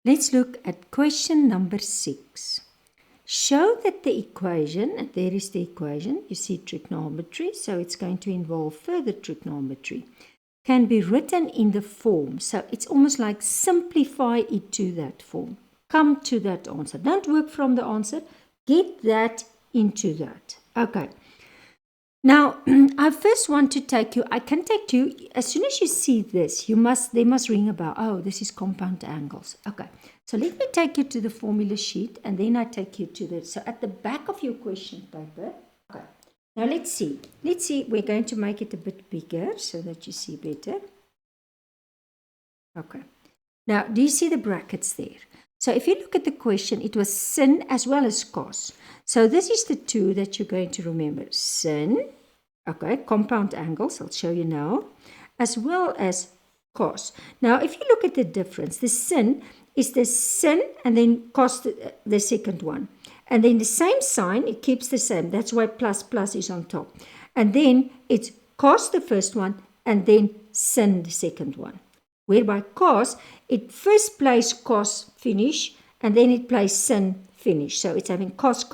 Let's look at question number 6. Show that the equation, and there is the equation, you see trigonometry, so it's going to involve further trigonometry, can be written in the form. So it's almost like simplify it to that form. Come to that answer. Don't work from the answer. Get that into that. Okay. Now, I first want to take you, I can take you, as soon as you see this, they must ring a bell. Oh, this is compound angles. Okay, so let me take you to the formula sheet, and then I take you to the, so at the back of your question paper. Okay, now let's see, we're going to make it a bit bigger so that you see better. Okay, now do you see the brackets there? So if you look at the question, it was sin as well as cos. So this is the two that you're going to remember. Sin, okay, compound angles, I'll show you now, as well as cos. Now, if you look at the difference, the sin is the sin and then cos the second one. And then the same sign, it keeps the same. That's why plus is on top. And then it's cos the first one and then sin the second one. Whereby cos, it first plays cos finish and then it plays sin finish. So it's having cos.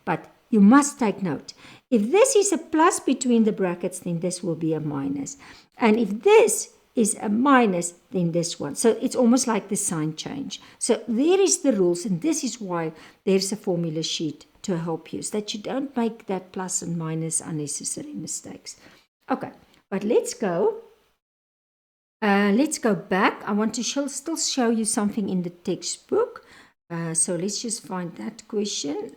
But you must take note. If this is a plus between the brackets, then this will be a minus. And if this is a minus, then this one. So it's almost like the sign change. So there is the rules, and this is why there's a formula sheet to help you, so that you don't make that plus and minus unnecessary mistakes. Okay, but let's go back. I want to still show you something in the textbook. So let's just find that question.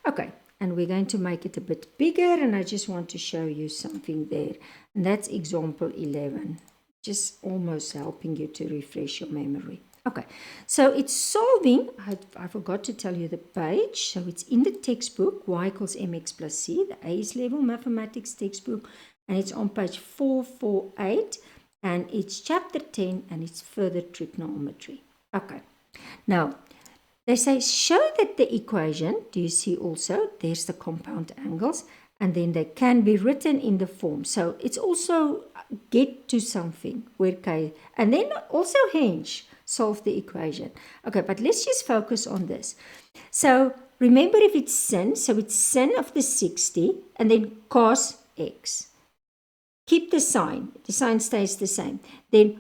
Okay, and we're going to make it a bit bigger, and I just want to show you something there. And that's example 11, just almost helping you to refresh your memory. Okay, so it's solving, I forgot to tell you the page, so it's in the textbook, y = mx+c, the AS-Level Mathematics textbook, and it's on page 448, and it's chapter 10, and it's further trigonometry. Okay, now they say show that the equation, do you see also, there's the compound angles, and then they can be written in the form. So it's also get to something, and then also hence solve the equation. Okay, but let's just focus on this. So remember, if it's sin, so it's sin of the 60, and then cos x. Keep the sign stays the same. Then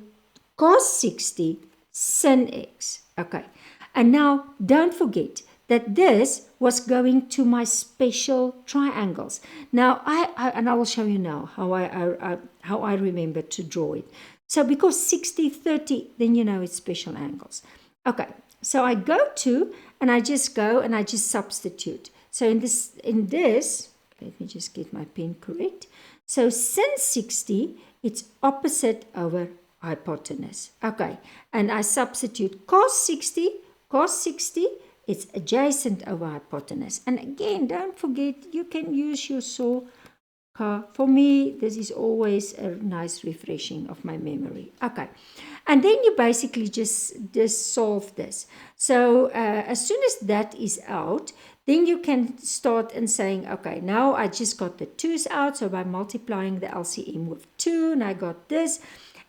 cos 60, sin x. Okay, and now don't forget that this was going to my special triangles. Now I will show you now how I remember to draw it. So because 60, 30, then you know it's special angles. Okay, so I go to, and I just go and I just substitute. So in this, let me just get my pen correct. So sin 60, it's opposite over hypotenuse. Okay, and I substitute cos 60, it's adjacent over hypotenuse. And again, don't forget, you can use your saw. For me, this is always a nice refreshing of my memory. Okay, and then you basically just solve this. So as soon as that is out, then you can start and saying, okay, now I just got the 2's out. So by multiplying the LCM with 2, and I got this.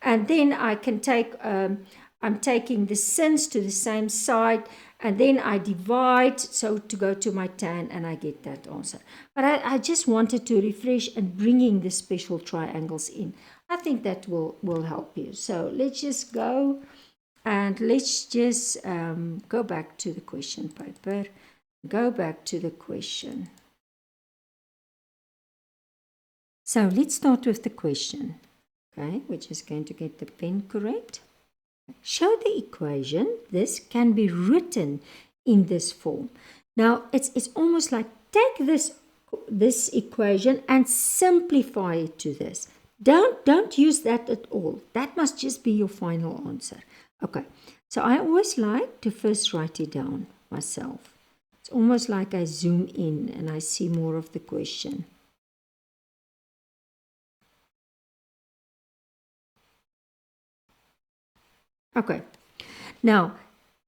And then I can take, I'm taking the sins to the same side, and then I divide, so to go to my tan, and I get that answer. But I just wanted to refresh and bringing the special triangles in. I think that will help you. So let's just go, and let's just go back to the question paper. Go back to the question. So let's start with the question. Okay, we're just going to get the pen correct. Show the equation. This can be written in this form. Now, it's almost like take this equation and simplify it to this. Don't use that at all. That must just be your final answer. Okay, so I always like to first write it down myself. It's almost like I zoom in and I see more of the question. Okay, now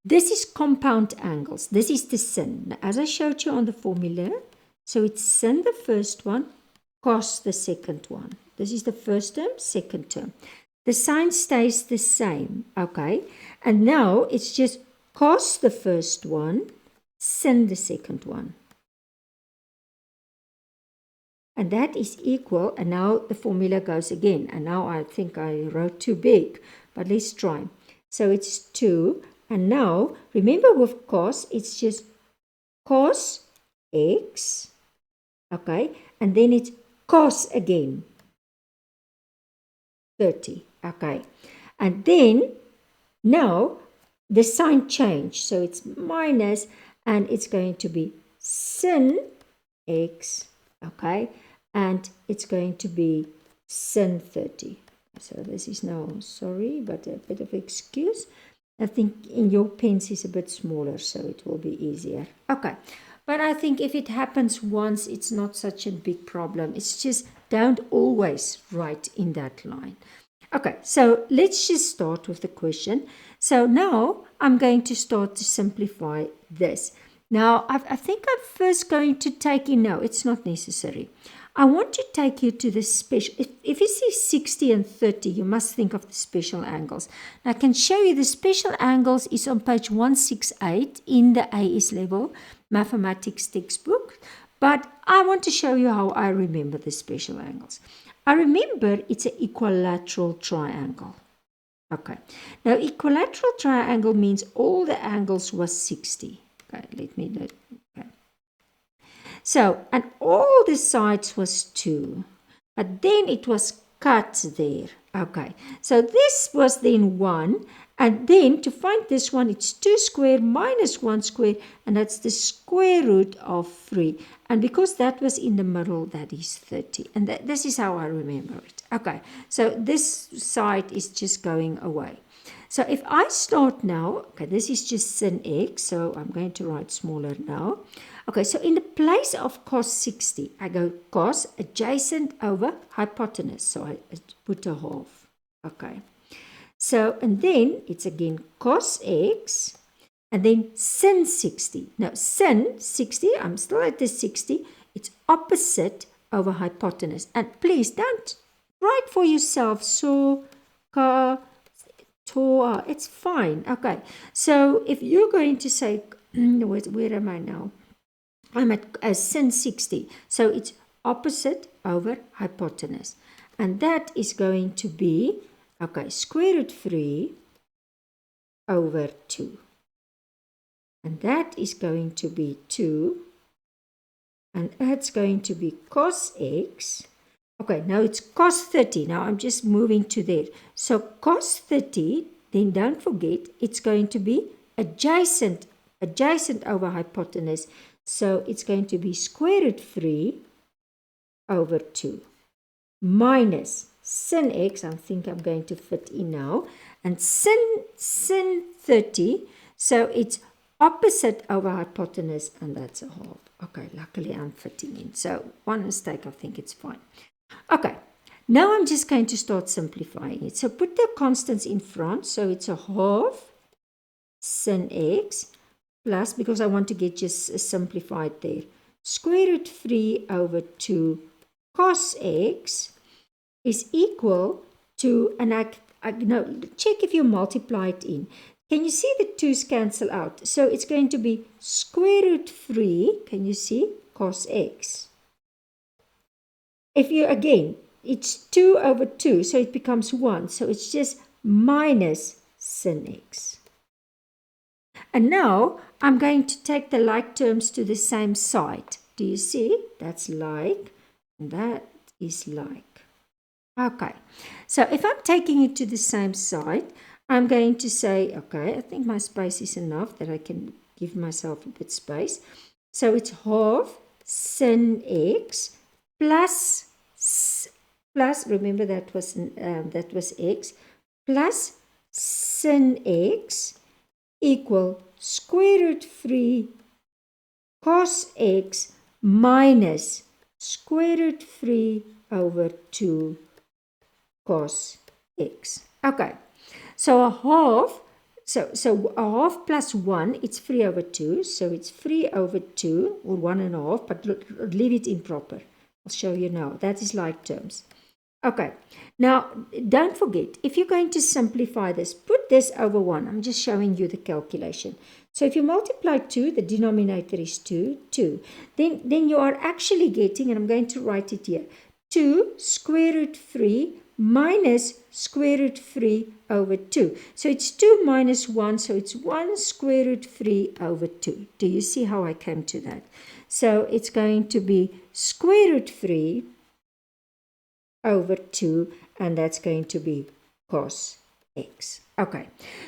this is compound angles. This is the sin. As I showed you on the formula, so it's sin the first one, cos the second one. This is the first term, second term. the sign stays the same, okay? And now it's just cos the first one, sin the second one. And that is equal, and now the formula goes again. And now I think I wrote too big, but let's try. So it's 2, and now, remember with cos, it's just cos x, okay? And then it's cos again, 30, okay? And then, now, the sign changed, so it's minus, and it's going to be sin x, okay? And it's going to be sin 30. So this is now, sorry, but a bit of excuse. I think in your pens is a bit smaller, so it will be easier. Okay, but I think if it happens once, it's not such a big problem. It's just don't always write in that line. Okay, so let's just start with the question. So now I'm going to start to simplify this. Now, I think I'm first going to take in, no, it's not necessary. I want to take you to the special, if you see 60 and 30, you must think of the special angles. Now, I can show you the special angles is on page 168 in the AS-Level Mathematics textbook, but I want to show you how I remember the special angles. I remember it's an equilateral triangle. Okay, now equilateral triangle means all the angles was 60. Okay, let me note. Okay. So, and all the sides was 2, but then it was cut there. Okay, so this was then 1, and then to find this one, it's 2 squared minus 1 squared, and that's the square root of 3. And because that was in the middle, that is 30. And this is how I remember it. Okay, so this side is just going away. So if I start now, okay, this is just sin x, so I'm going to write smaller now. Okay, so in the place of cos 60, I go cos adjacent over hypotenuse. So I put a half. Okay. So, and then it's again cos x, and then sin 60. Now, sin 60, I'm still at the 60. It's opposite over hypotenuse. And please don't write for yourself, so, ka, to, it's fine. Okay. So, if you're going to say, where am I now? I'm at sin 60. So, it's opposite over hypotenuse. And that is going to be, okay, square root 3 over 2. And that is going to be 2. And that's going to be cos x. Okay, now it's cos 30. Now I'm just moving to there. So cos 30, then don't forget, it's going to be adjacent over hypotenuse. So it's going to be square root 3 over 2 minus sin x. I think I'm going to fit in now. And sin 30, so it's opposite over hypotenuse, and that's a half. Okay, luckily I'm fitting in. So one mistake, I think it's fine. Okay, now I'm just going to start simplifying it. So put the constants in front. So it's a half sin x plus, because I want to get just simplified there, square root 3 over 2 cos x is equal to, and I check if you multiply it in. Can you see the 2's cancel out? So it's going to be square root 3, can you see, cos x. If you, again, it's 2 over 2, so it becomes 1. So it's just minus sin x. And now I'm going to take the like terms to the same side. Do you see? That's like, and that is like. Okay, so if I'm taking it to the same side, I'm going to say, okay, I think my space is enough that I can give myself a bit space. So it's half sin x plus, remember that was x, plus sin x equal square root 3 cos x minus square root 3 over 2 cos x. Okay, so a half, so a half plus 1, it's 3 over 2, so it's 3 over 2, or 1 and a half, but leave it improper. I'll show you now. That is like terms. Okay, now don't forget, if you're going to simplify this, put this over 1. I'm just showing you the calculation. So if you multiply 2, the denominator is 2, 2. Then you are actually getting, and I'm going to write it here, 2 square root 3 minus square root 3 over 2. So it's 2 minus 1, so it's 1 square root 3 over 2. Do you see how I came to that? So it's going to be square root 3 over 2, and that's going to be cos x. Okay,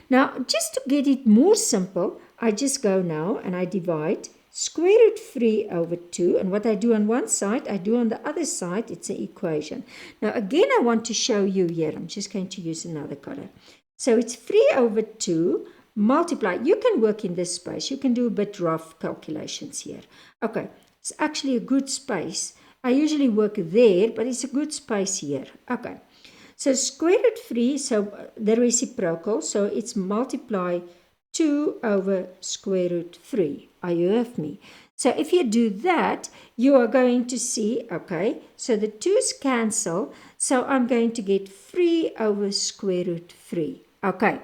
now just to get it more simple, I just go now and I divide square root 3 over 2, and what I do on one side, I do on the other side. It's an equation. Now again, I want to show you here. I'm just going to use another color. So it's 3 over 2 multiply. You can work in this space. You can do a bit rough calculations here. Okay, it's actually a good space. I usually work there, but it's a good space here. Okay, so square root 3, so the reciprocal, so it's multiply 2 over square root 3. Are you with me? So if you do that, you are going to see, okay, so the 2's cancel, so I'm going to get 3 over square root 3. Okay,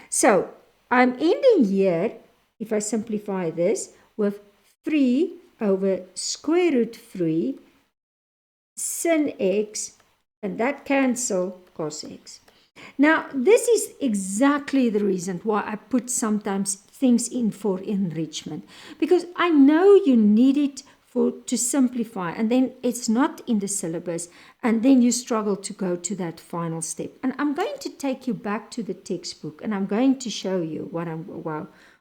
so I'm ending here, if I simplify this, with 3 over square root 3 sin x, and that cancel cos x. Now, this is exactly the reason why I put sometimes things in for enrichment, because I know you need it to simplify, and then it's not in the syllabus, and then you struggle to go to that final step. And I'm going to take you back to the textbook, and I'm going to show you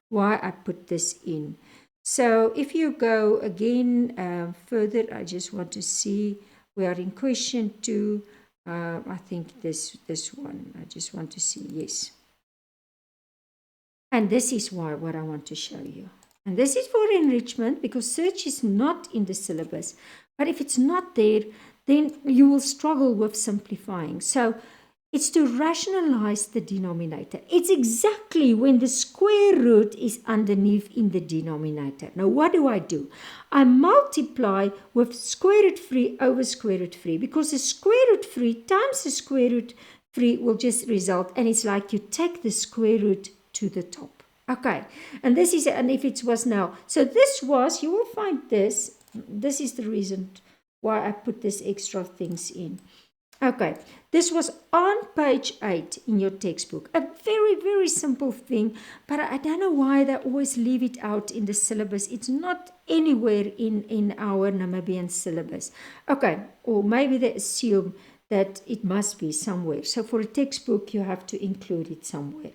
why I put this in. So if you go again further, I just want to see, we are in question 2. I think this one, I just want to see, yes. And this is what I want to show you. And this is for enrichment, because search is not in the syllabus. But if it's not there, then you will struggle with simplifying. So it's to rationalize the denominator. It's exactly when the square root is underneath in the denominator. Now, what do? I multiply with square root 3 over square root 3, because the square root 3 times the square root 3 will just result, and it's like you take the square root to the top. Okay, and this is, and if it was now, so this was, you will find this is the reason why I put this extra things in. Okay, this was on page 8 in your textbook. A very, very simple thing, but I don't know why they always leave it out in the syllabus. It's not anywhere in our Namibian syllabus. Okay, or maybe they assume that it must be somewhere. So for a textbook, you have to include it somewhere.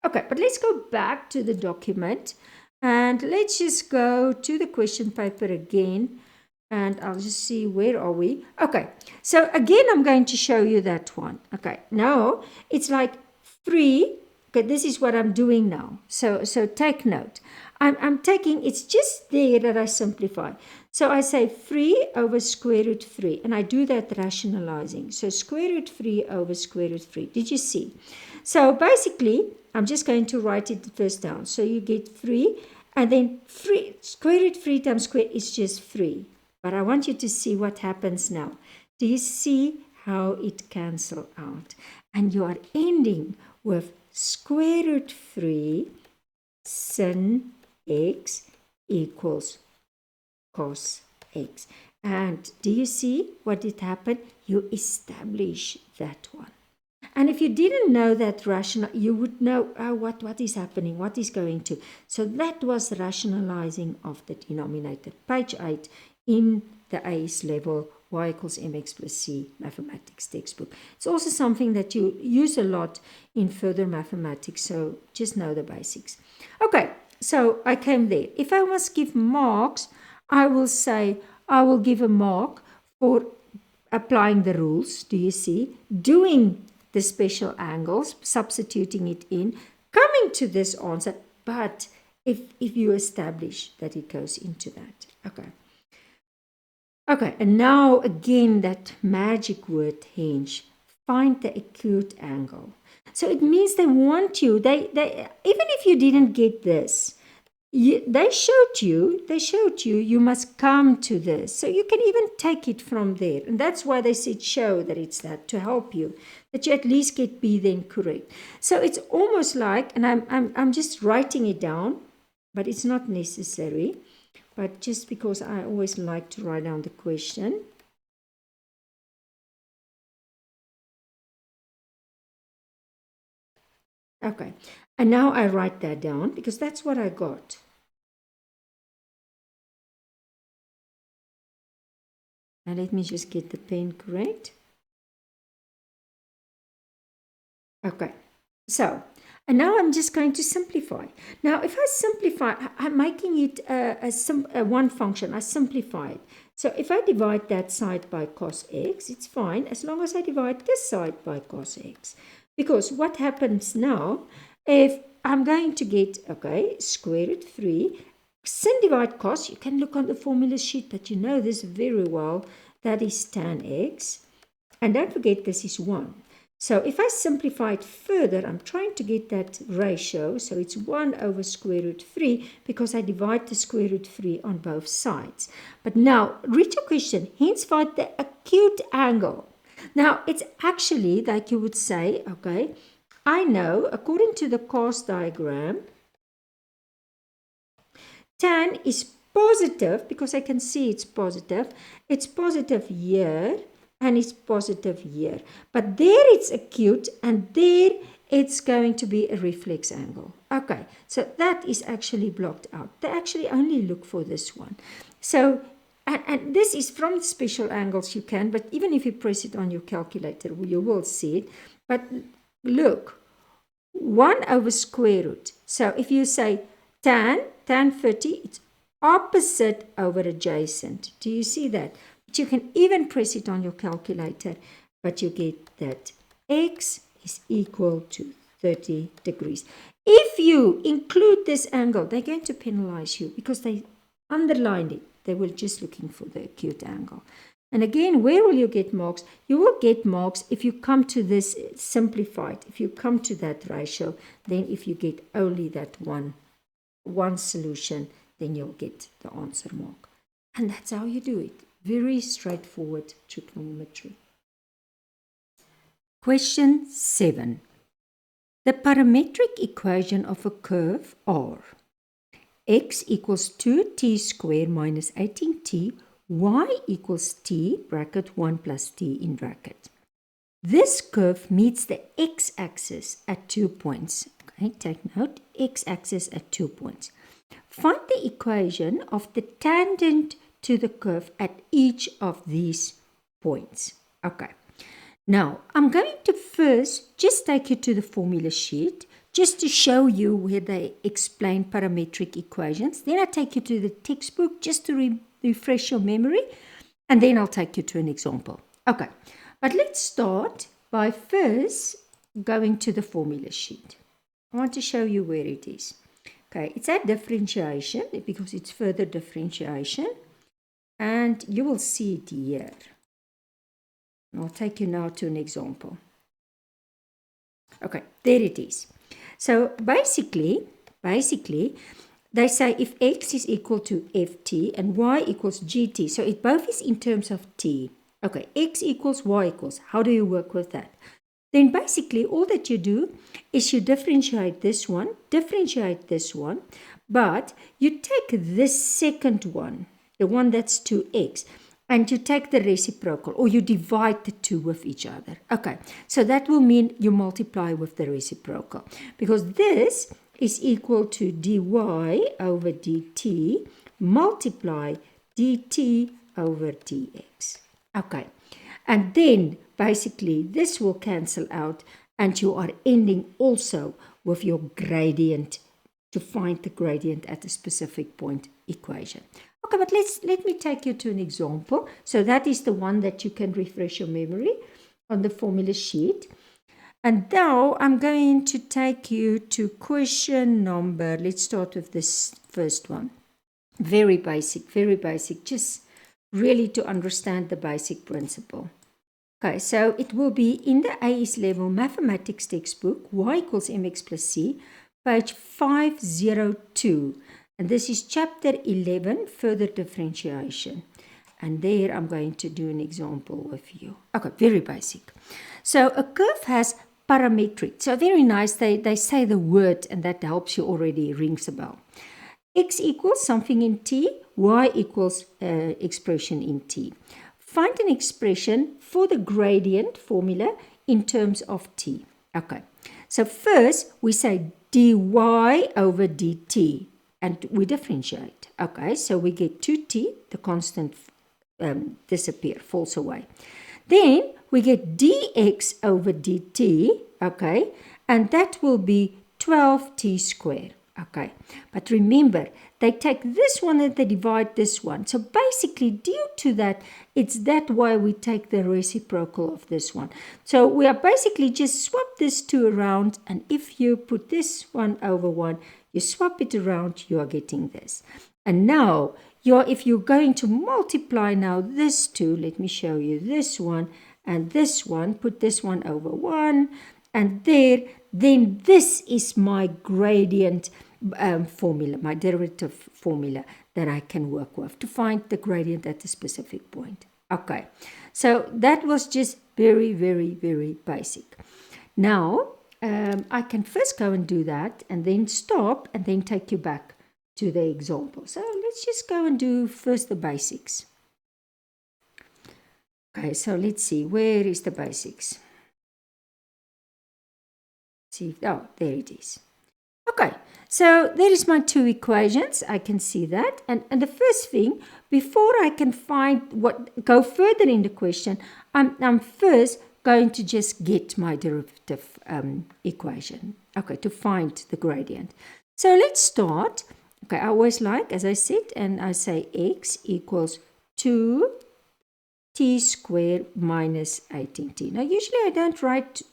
Okay, but let's go back to the document, and let's just go to the question paper again. And I'll just see, where are we? Okay, so again, I'm going to show you that one. Okay, now it's like 3. Okay, this is what I'm doing now. So take note. I'm taking, it's just there that I simplify. So I say 3 over square root 3, and I do that rationalizing. So square root 3 over square root 3. Did you see? So basically, I'm just going to write it first down. So you get 3, and then 3, square root 3 times square is just 3. But I want you to see what happens now. Do you see how it cancels out? And you are ending with square root 3 sin x equals cos x. And do you see what did happen? You establish that one. And if you didn't know that rational, you would know what is happening, what is going to. So that was rationalizing of the denominator. Page 8 in the AS-Level y equals mx plus c mathematics textbook. It's also something that you use a lot in further mathematics, so just know the basics. Okay, so I came there. If I must give marks, I will say I will give a mark for applying the rules. Do you see? Doing the special angles, substituting it in, coming to this answer, but if you establish that it goes into that. Okay, and now again that magic word henge, find the acute angle. So it means they want you, they even if you didn't get this, they showed you, you must come to this. So you can even take it from there. And that's why they said show that it's that, to help you, that you at least get B then correct. So it's almost like, and I'm just writing it down, but it's not necessary. But just because I always like to write down the question. Okay, and now I write that down because that's what I got. Now let me just get the pen correct. Okay, so, and now I'm just going to simplify. Now, if I simplify, I'm making it a one function. I simplify it. So if I divide that side by cos x, it's fine as long as I divide this side by cos x. Because what happens now, if I'm going to get, okay, square root 3, sin divide cos, you can look on the formula sheet, but you know this very well, that is tan x. And don't forget this is 1. So if I simplify it further, I'm trying to get that ratio. So it's 1 over square root 3 because I divide the square root 3 on both sides. But now, read your question. Hence, find the acute angle. Now, it's actually like you would say, okay, I know according to the cos diagram, tan is positive because I can see it's positive. It's positive here. And it's positive here. But there it's acute, and there it's going to be a reflex angle. Okay, so that is actually blocked out. They actually only look for this one. So, and this is from the special angles you can, but even if you press it on your calculator, you will see it. But look, 1 over square root. So if you say tan 30, it's opposite over adjacent. Do you see that? You can even press it on your calculator, but you get that x is equal to 30 degrees. If you include this angle, they're going to penalize you because they underlined it. They were just looking for the acute angle. And again, where will you get marks? You will get marks if you come to this simplified. If you come to that ratio, then if you get only that one solution, then you'll get the answer mark. And that's how you do it. Very straightforward trigonometry. Question 7. The parametric equation of a curve R. X equals 2t squared minus 18t, y equals t, bracket 1 plus t in bracket. This curve meets the x-axis at 2 points. Okay, take note, x-axis at 2 points. Find the equation of the tangent to the curve at each of these points. Okay. Now, I'm going to first just take you to the formula sheet just to show you where they explain parametric equations. Then I take you to the textbook just to refresh your memory. And then I'll take you to an example. Okay. But let's start by first going to the formula sheet. I want to show you where it is. Okay. It's at differentiation because it's further differentiation. And you will see it here. I'll take you now to an example. Okay, there it is. So basically, they say if x is equal to ft and y equals gt, so it both is in terms of t. Okay, x equals y equals. How do you work with that? Then basically all that you do is you differentiate this one, but you take this second one, the one that's 2x, and you take the reciprocal, or you divide the two with each other. Okay, so that will mean you multiply with the reciprocal, because this is equal to dy over dt multiply dt over dx. Okay, and then basically this will cancel out, and you are ending also with your gradient to find the gradient at a specific point equation. Okay, but let me take you to an example. So that is the one that you can refresh your memory on the formula sheet. And now I'm going to take you to question number, let's start with this first one. Very basic, just really to understand the basic principle. Okay, so it will be in the AS-Level Mathematics textbook, y equals mx plus c, page 502. And this is chapter 11, further differentiation. And there I'm going to do an example with you. Okay, very basic. So a curve has parametric. So very nice, they say the word and that helps you already, rings a bell. X equals something in t, y equals expression in t. Find an expression for the gradient formula in terms of t. Okay, so first we say dy over dt and we differentiate. Okay, so we get 2t, the constant falls away. Then we get dx over dt, okay, and that will be 12t squared. Okay, but remember, they take this one and they divide this one. So basically, due to that, it's that why we take the reciprocal of this one. So we are basically just swap this 2 around, and if you put this one over 1, you swap it around, you are getting this. And now, if you're going to multiply now this 2, let me show you this one and this one, put this one over 1, and there, then this is my gradient formula, my derivative formula that I can work with to find the gradient at a specific point. Okay, so that was just very, very, very basic. Now, I can first go and do that and then stop and then take you back to the example. So let's just go and do first the basics. Okay, so let's see, where is the basics? See, oh, there it is. Okay, so there is my 2 equations. I can see that. And the first thing, before I can go further in the question, I'm first going to just get my derivative equation. Okay, to find the gradient. So let's start. Okay, I always like, as I said, and I say x equals 2t squared minus 18t. Now, usually I don't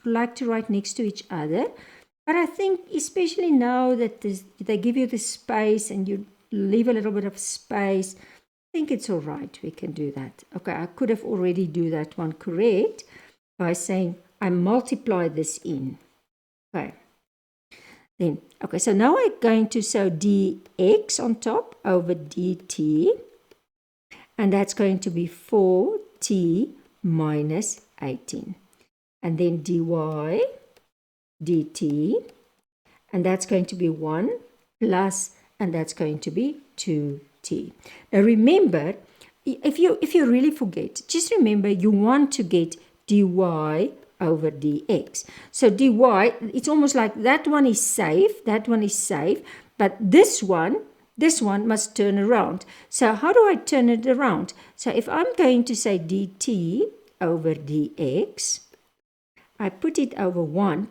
like to write next to each other. But I think, especially now that they give you the space and you leave a little bit of space, I think it's all right. We can do that. Okay, I could have already do that one correct by saying I multiply this in. Okay. Then, okay, so now I'm going to show dx on top over dt. And that's going to be 4t minus 18. And then dy dt, and that's going to be 1 plus, and that's going to be 2t. Now remember, if you really forget, just remember you want to get dy over dx. So dy, it's almost like that one is safe, but this one must turn around. So how do I turn it around? So if I'm going to say dt over dx, I put it over 1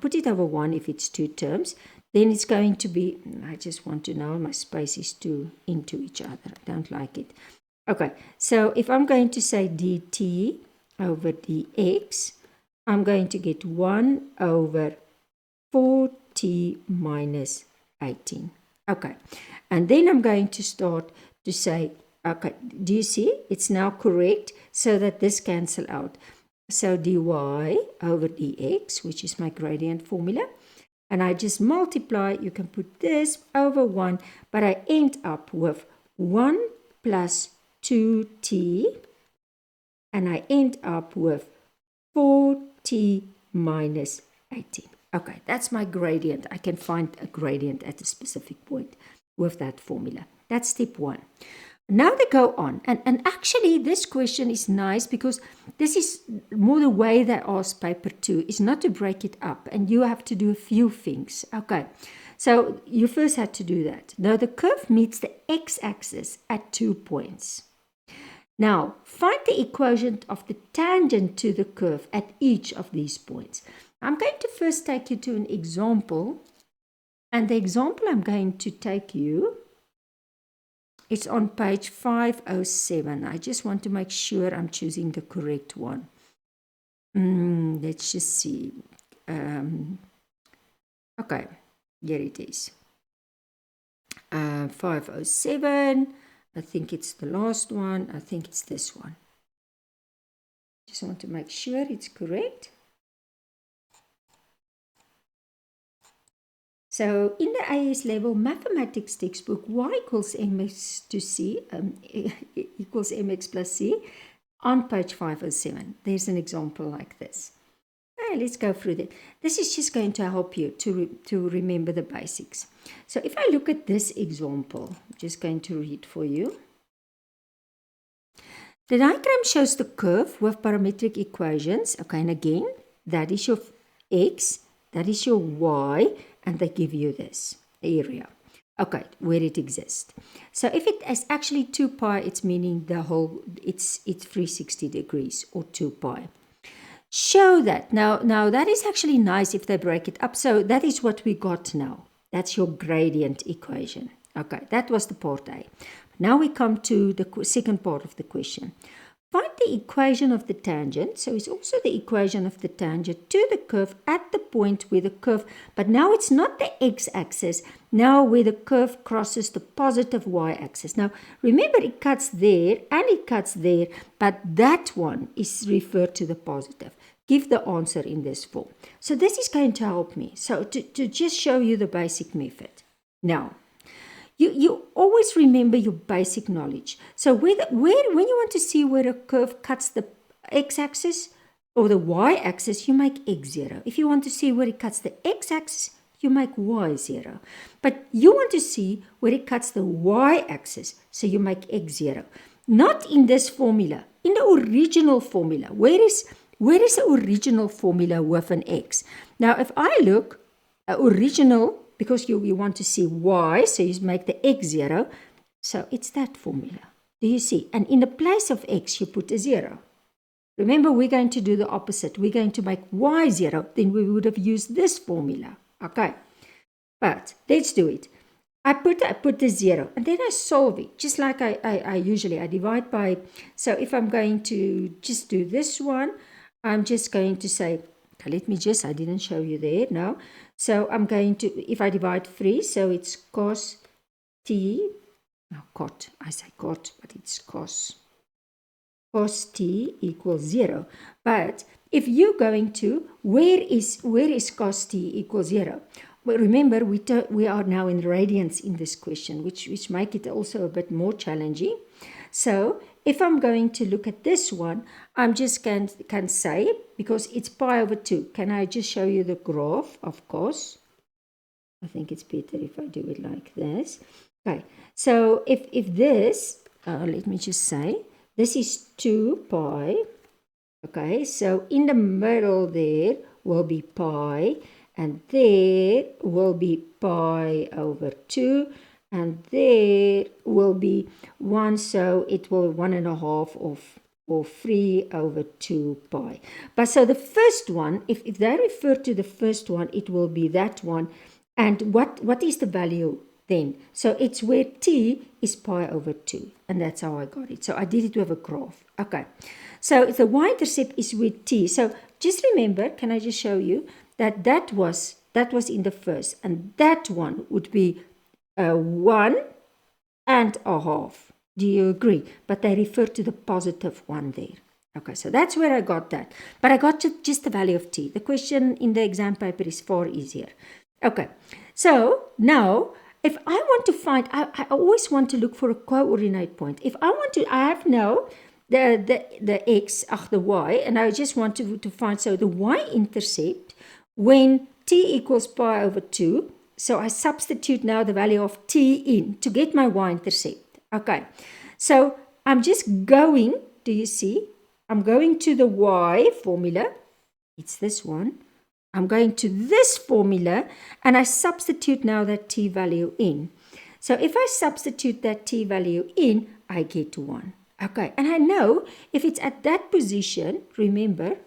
if it's 2 terms, then it's going to be, I just want to know, my space is too into each other. I don't like it. Okay, so if I'm going to say dt over dx, I'm going to get 1 over 4t minus 18. Okay, and then I'm going to start to say, okay, do you see? It's now correct so that this cancel out. So dy over dx, which is my gradient formula, and I just multiply, you can put this over 1, but I end up with 1 plus 2t, and I end up with 4t minus 18. Okay, that's my gradient. I can find a gradient at a specific point with that formula. That's step 1. Now they go on, and actually this question is nice because this is more the way they ask paper 2, is not to break it up, and you have to do a few things. Okay, so you first had to do that. Now the curve meets the x-axis at 2 points. Now find the equation of the tangent to the curve at each of these points. I'm going to first take you to an example, and the example I'm going to take you, it's on page 507. I just want to make sure I'm choosing the correct one. Let's just see. Okay, here it is. 507. I think it's the last one. I think it's this one. Just want to make sure it's correct. So in the AS-Level Mathematics textbook, y equals mx to c equals mx plus c, on page 507, there's an example like this. Okay, let's go through that. This is just going to help you to remember the basics. So if I look at this example, I'm just going to read for you. The diagram shows the curve with parametric equations. Okay, and again, that is your x, that is your y, and they give you this area. Okay, where it exists. So if it is actually 2 pi, it's meaning the whole, it's 360 degrees or 2 pi. Show that. Now that is actually nice if they break it up. So that is what we got now. That's your gradient equation. Okay, that was the part A. Now we come to the second part of the question. Find the equation of the tangent. So it's also the equation of the tangent to the curve at the point where the curve, but now it's not the x-axis, now where the curve crosses the positive y-axis. Now remember, it cuts there and it cuts there, but that one is referred to the positive. Give the answer in this form. So this is going to help me. So to just show you the basic method. Now, you always remember your basic knowledge. So when you want to see where a curve cuts the x-axis or the y-axis, you make x0. If you want to see where it cuts the x-axis, you make y0. But you want to see where it cuts the y-axis, so you make x0. Not in this formula, in the original formula. Where is the original formula with an x? Now, if I look, original, because you want to see y, so you make the x0. So it's that formula. Do you see? And in the place of x, you put a 0. Remember, we're going to do the opposite. We're going to make y0. Then we would have used this formula. Okay. But let's do it. I put the 0. And then I solve it. Just like I usually, I divide by. So if I'm going to just do this one, I'm just going to say, okay, I didn't show you there now. So I'm going to, if I divide 3, so it's cos t, no, cot, I say cot, but it's cos t equals 0. But if you're going to, where is cos t equals 0? Well, remember, we are now in radians in this question, which make it also a bit more challenging. So if I'm going to look at this one, I'm just can say, because it's pi over 2. Can I just show you the graph of cos? I think it's better if I do it like this. Okay, so if this, let me just say, this is 2 pi. Okay, so in the middle there will be pi, and there will be pi over 2. And there will be 1, so it will 1.5 or 3 over 2 pi. But so the first one, if they refer to the first one, it will be that one. And what is the value then? So it's where t is pi over 2. And that's how I got it. So I did it with a graph. Okay. So if the y-intercept is with t. So just remember, can I just show you that was in the first. And that one would be 1.5. Do you agree? But they refer to the positive one there. Okay, so that's where I got that. But I got just the value of t. The question in the exam paper is far easier. Okay, so now if I want to find, I always want to look for a coordinate point. If I want to, I have now the x, the y, and I just want to find, so the y-intercept when t equals pi over 2. So I substitute now the value of t in to get my y-intercept. Okay, so I'm just going, do you see? I'm going to the y formula. It's this one. I'm going to this formula, and I substitute now that t value in. So if I substitute that t value in, I get 1. Okay, and I know if it's at that position, remember,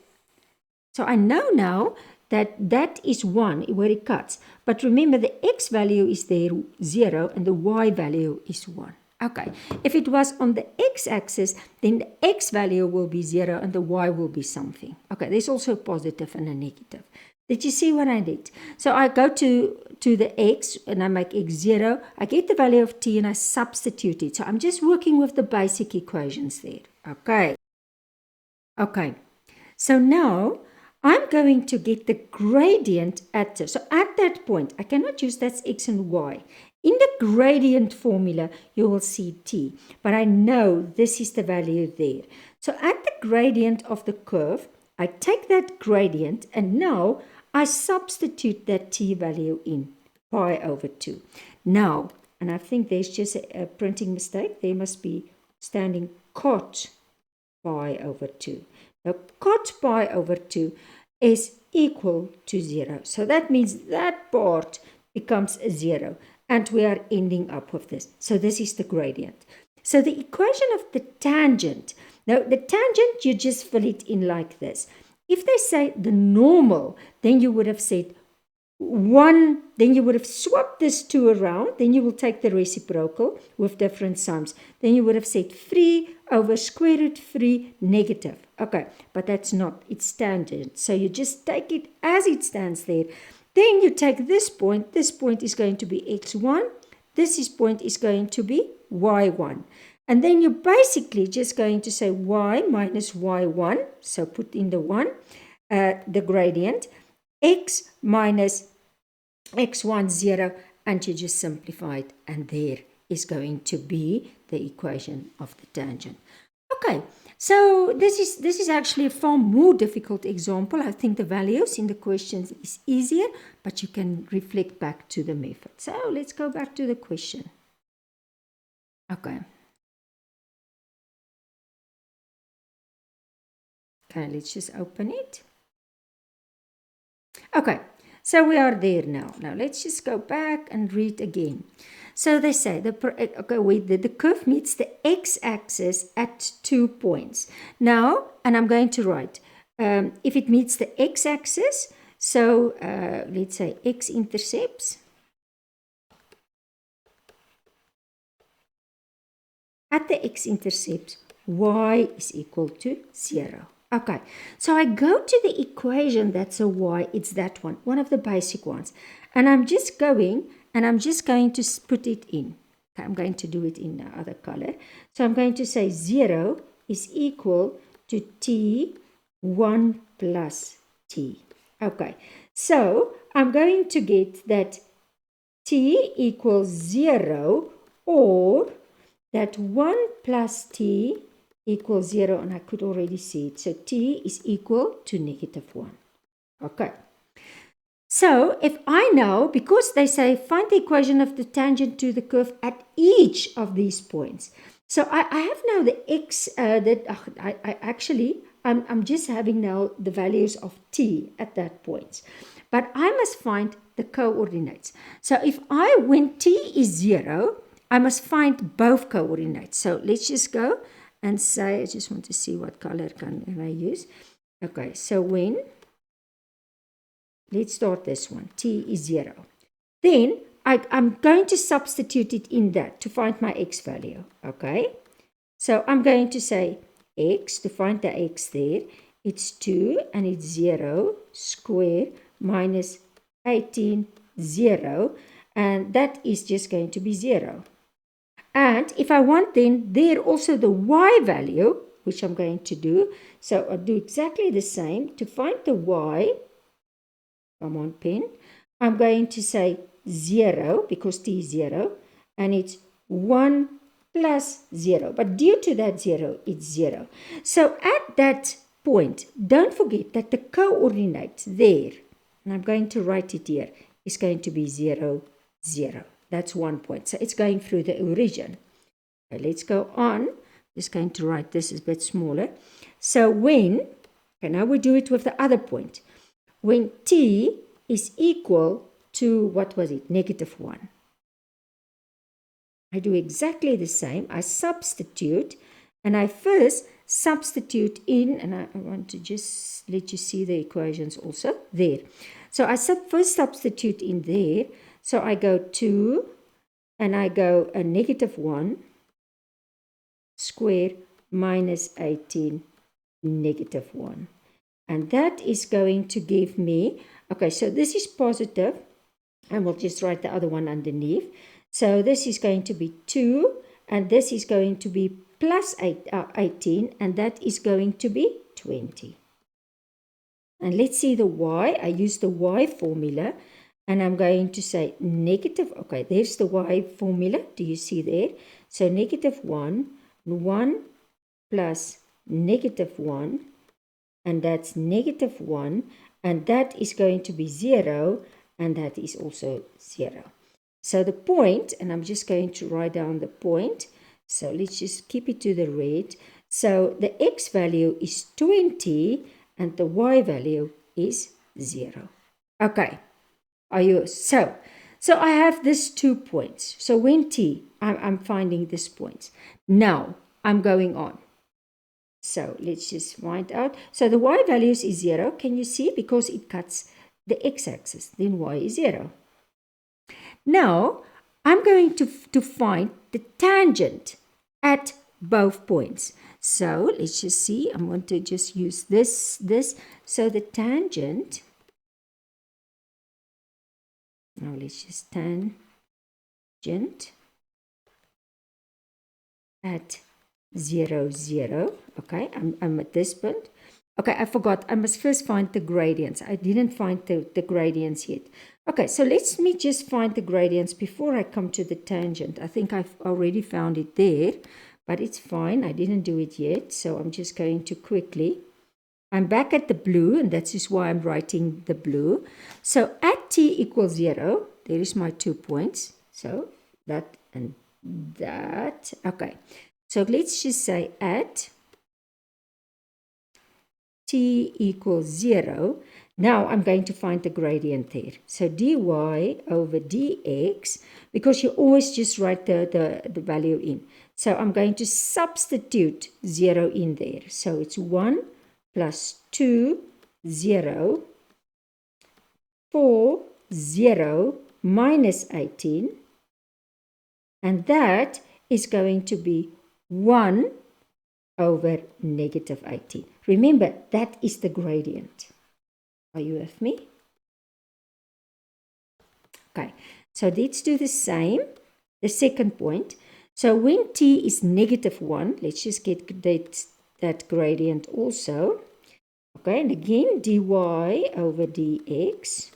so I know now that is 1 where it cuts. But remember, the x value is there 0 and the y value is 1. Okay, if it was on the x-axis, then the x value will be 0 and the y will be something. Okay, there's also a positive and a negative. Did you see what I did? So I go to the x and I make x 0. I get the value of t and I substitute it. So I'm just working with the basic equations there. Okay. Okay. So now I'm going to get the gradient at this. So at that point, I cannot use that's x and y. In the gradient formula, you will see t, but I know this is the value there. So at the gradient of the curve, I take that gradient and now I substitute that t value in, pi over 2. Now, and I think there's just a printing mistake. There must be standing cot pi over 2. Now, cot pi over 2 is equal to 0. So that means that part becomes a 0. And we are ending up with this. So this is the gradient. So the equation of the tangent. Now, the tangent, you just fill it in like this. If they say the normal, then you would have said 1, then you would have swapped this 2 around, then you will take the reciprocal with different signs. Then you would have said 3 over square root 3 negative. Okay, but that's not, it's tangent. So you just take it as it stands there. Then you take this point is going to be x1, this point is going to be y1. And then you're basically just going to say y minus y1, so put in the 1, the gradient, x minus x1, 0, and you just simplify it, and there is going to be the equation of the tangent. Okay, so this is actually a far more difficult example. I think the values in the questions is easier, but you can reflect back to the method. So let's go back to the question. Okay. Okay, let's just open it. Okay, so we are there now. Now let's just go back and read again. So they say the curve meets the x-axis at 2 points. Now, and I'm going to write, if it meets the x-axis, so let's say x-intercepts. At the x-intercepts, y is equal to 0. Okay, so I go to the equation that's a y, it's that one of the basic ones. And I'm just going to put it in. Okay, I'm going to do it in the other color. So I'm going to say 0 is equal to t1 plus t. Okay, so I'm going to get that t equals 0 or that 1 plus t equals 0, and I could already see it. So t is equal to -1. Okay. So if I know, because they say find the equation of the tangent to the curve at each of these points. So I have now the x, I'm just having now the values of t at that point. But I must find the coordinates. So when t is 0, I must find both coordinates. So let's just go and say, I just want to see what color can I use. Okay, so let's start this one, t is 0. Then I'm going to substitute it in that to find my x value, okay? So I'm going to say x, to find the x there, it's 2 and it's 0 square minus 18, 0, and that is just going to be 0. And if I want then there also the y value, which I'm going to do, so I'll do exactly the same. To find the y, come on pen, I'm going to say 0 because t is 0, and it's 1 plus 0. But due to that 0, it's 0. So at that point, don't forget that the coordinate there, and I'm going to write it here, is going to be 0, 0. That's 1 point. So it's going through the origin. Okay, let's go on. Just going to write this a bit smaller. So now we do it with the other point. When t is equal to, what was it, -1. I do exactly the same. I substitute, and I first substitute in, and I want to just let you see the equations also there. So I first substitute in there. So I go 2, and I go a -1 square minus 18 -1. And that is going to give me, okay, so this is positive, and we'll just write the other one underneath. So this is going to be 2, and this is going to be plus 18, and that is going to be 20. And let's see the y. I use the y formula, and I'm going to say negative. Okay, there's the y formula. Do you see there? So negative 1, 1 plus negative 1, and that's negative 1, and that is going to be 0, and that is also 0. So the point, and I'm just going to write down the point. So let's just keep it to the red. So the x value is 20 and the y value is 0. Okay, are you? So I have these 2 points. So when I'm finding these points. Now I'm going on. So let's just find out. So the y values is 0. Can you see? Because it cuts the x-axis. Then y is 0. Now, I'm going to find the tangent at both points. So, let's just see. I'm going to just use this. So, the tangent. Now, let's just tangent at 0, 0. Okay, I'm at this point. Okay, I forgot. I must first find the gradients. I didn't find the gradients yet. Okay, so let me just find the gradients before I come to the tangent. I think I've already found it there, but it's fine. I didn't do it yet, so I'm just going to quickly. I'm back at the blue, and that is why I'm writing the blue. So at t equals 0, there is my 2 points. So that and that. Okay, so let's just say at t equals 0. Now I'm going to find the gradient there. So dy over dx, because you always just write the value in. So I'm going to substitute 0 in there. So it's 1 plus 2, 0, 4, 0 minus 18. And that is going to be 1 over negative 18. Remember, that is the gradient. Are you with me? Okay, so let's do the same. The second point. So when t is negative 1, let's just get that gradient also. Okay, and again, dy over dx.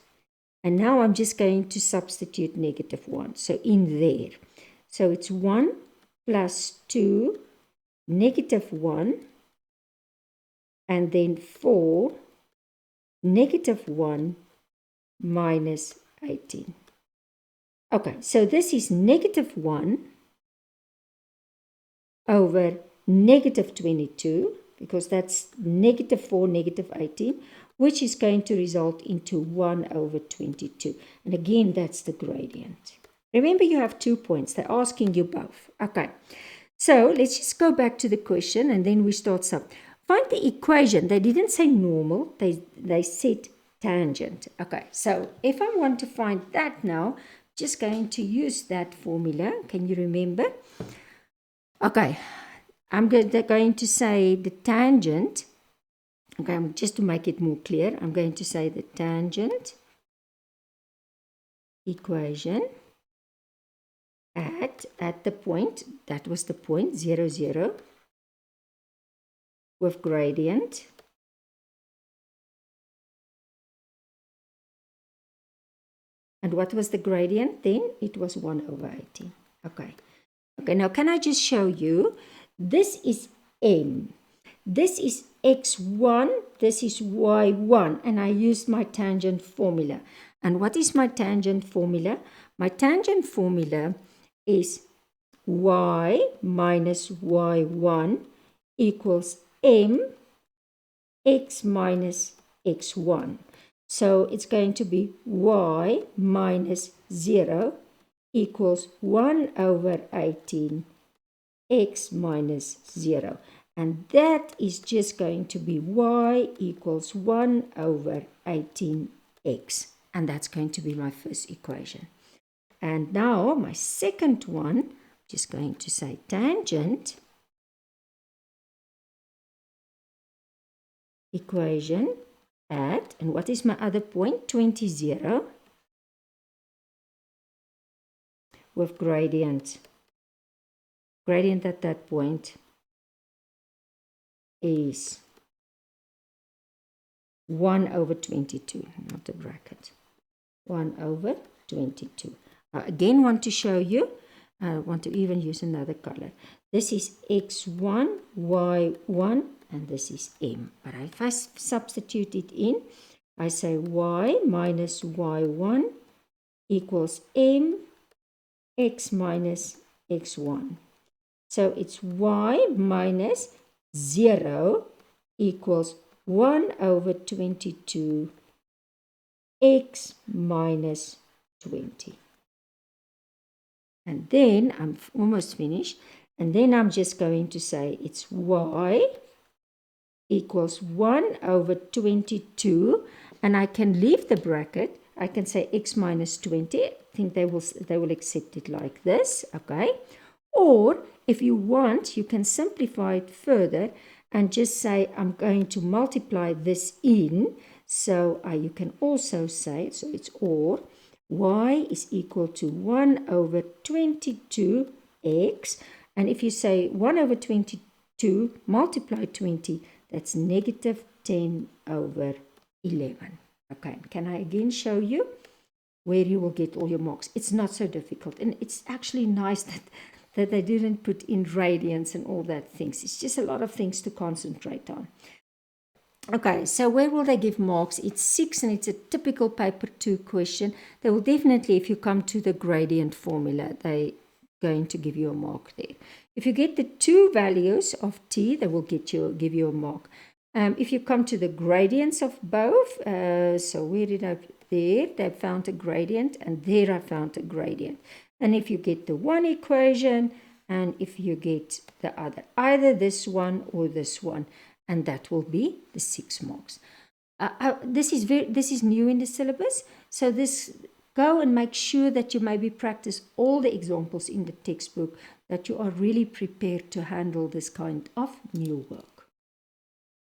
And now I'm just going to substitute negative 1. So in there. So it's 1 plus 2, negative 1, and then 4, negative 1 minus 18. Okay, so this is negative 1 over negative 22, because that's negative 4, negative 18, which is going to result into 1 over 22. And again, that's the gradient. Remember, you have 2 points. They're asking you both. Okay, so let's just go back to the question, and then we start some. Find the equation. They didn't say normal. They said tangent. Okay, so if I want to find that now, just going to use that formula. Can you remember? Okay, I'm going to say the tangent. Okay, just to make it more clear, I'm going to say the tangent equation at the point, that was the point, 0, 0, with gradient. And what was the gradient then? It was 1 over 18. Okay. Okay, now can I just show you? This is m. This is x1. This is y1. And I used my tangent formula. And what is my tangent formula? My tangent formula is y minus y1 equals m x minus x1. So it's going to be y minus 0 equals 1 over 18 x minus 0. And that is just going to be y equals 1 over 18x. And that's going to be my first equation. And now my second one, just going to say tangent equation at, and what is my other point? 20, 0 with gradient. Gradient at that point is 1 over 22, not a bracket. 1 over 22. I again want to show you, I want to even use another color. This is x1, y1, and this is m. But if I substitute it in, I say y minus y1 equals m x minus x1. So it's y minus 0 equals 1 over 22 x minus 20. And then I'm almost finished. And then I'm just going to say it's y equals 1 over 22. And I can leave the bracket. I can say x minus 20. I think they will accept it like this. Okay. Or if you want, you can simplify it further and just say I'm going to multiply this in. So you can also say, so it's or, y is equal to 1 over 22x. And if you say 1 over 22 multiply 20, that's negative 10 over 11. Okay, can I again show you where you will get all your marks? It's not so difficult. And it's actually nice that they didn't put in radians and all that things. It's just a lot of things to concentrate on. Okay, so where will they give marks? It's 6 and it's a typical paper 2 question. They will definitely, if you come to the gradient formula, they're going to give you a mark there. If you get the 2 values of t, they will give you a mark. If you come to the gradients of both, so where did I, there, they found a gradient, and there I found a gradient. And if you get the one equation, and if you get the other, either this one or this one, and that will be the 6 marks. This is new in the syllabus, so go and make sure that you maybe practice all the examples in the textbook, that you are really prepared to handle this kind of new work.